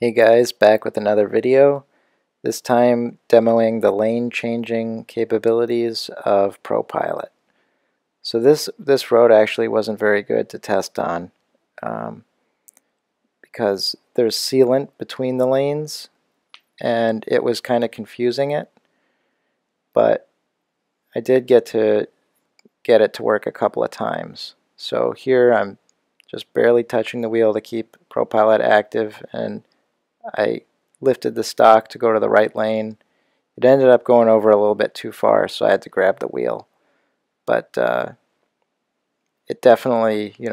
Hey guys, back with another video, this time demoing the lane changing capabilities of ProPilot. So this road actually wasn't very good to test on because there's sealant between the lanes and it was kind of confusing it, but I did get it to work a couple of times. So here I'm just barely touching the wheel to keep ProPilot active, and I lifted the stock to go to the right lane. It ended up going over a little bit too far, so I had to grab the wheel. But it definitely, you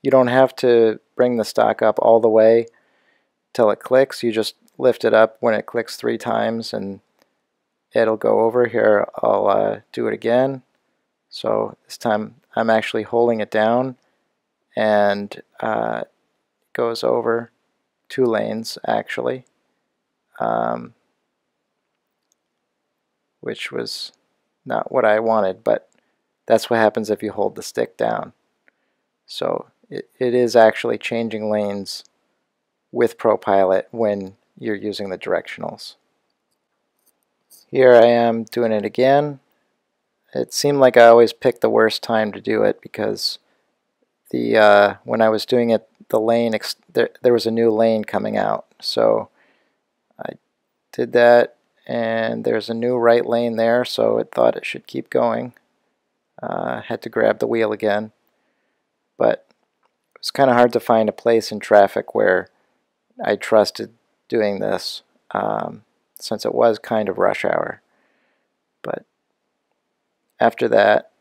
don't have to bring the stock up all the way till it clicks. You just lift it up when it clicks 3 times and it'll go over. Here, I'll do it again. So this time I'm actually holding it down, and it goes over 2 lanes actually. Which was not what I wanted, but that's what happens if you hold the stick down. So it is actually changing lanes with ProPilot when you're using the directionals. Here I am doing it again. It seemed like I always picked the worst time to do it because when I was doing it, the lane there was a new lane coming out. So I did that, and there's a new right lane there, so it thought it should keep going. Had to grab the wheel again, but it was kind of hard to find a place in traffic where I trusted doing this, since it was kind of rush hour. But after that,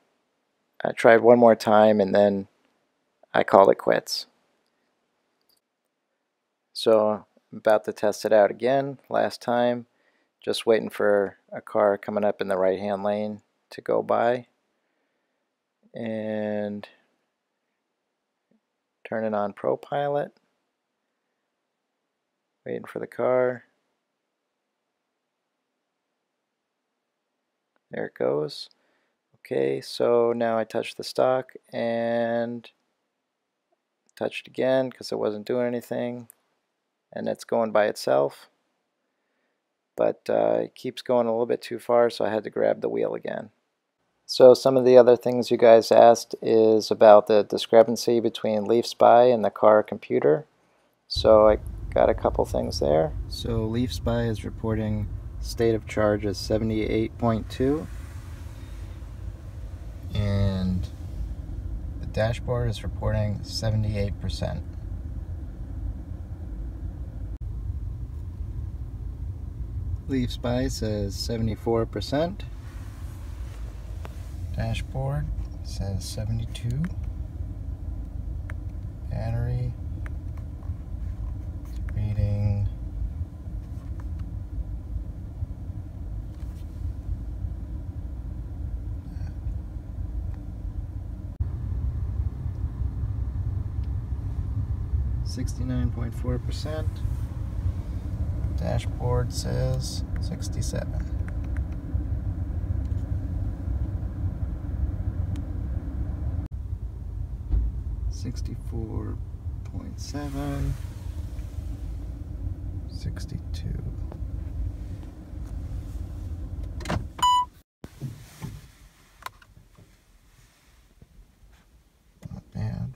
I tried one more time, and then I called it quits. So I'm about to test it out again. Last time, just waiting for a car coming up in the right-hand lane to go by, and turning on ProPilot, waiting for the car. There it goes. Okay, so now I touch the stock and touched again because it wasn't doing anything, and it's going by itself, but it keeps going a little bit too far, so I had to grab the wheel again. So some of the other things you guys asked is about the discrepancy between LeafSpy and the car computer. So I got a couple things there. So LeafSpy is reporting state of charge as 78.2, and the dashboard is reporting 78%. LeafSpy says 74%. Dashboard says 72. Battery reading 69.4%. Dashboard says 67. .7, 62. Not bad.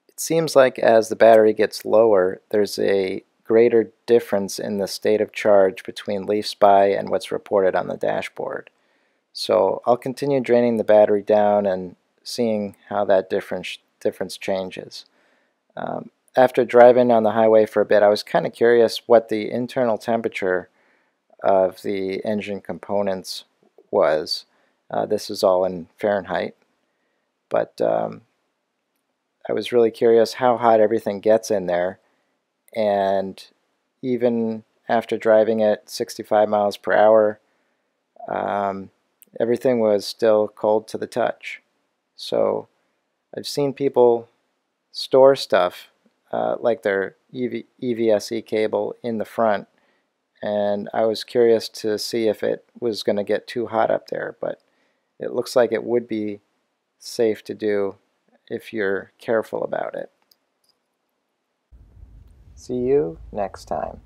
It seems like as the battery gets lower, there's a greater difference in the state of charge between LeafSpy and what's reported on the dashboard. So I'll continue draining the battery down and seeing how that difference changes. After driving on the highway for a bit, I was kind of curious what the internal temperature of the engine components was. This is all in Fahrenheit, but I was really curious how hot everything gets in there, and even after driving at 65 miles per hour, everything was still cold to the touch. So I've seen people store stuff like their EVSE cable in the front, and I was curious to see if it was going to get too hot up there, but it looks like it would be safe to do if you're careful about it. See you next time.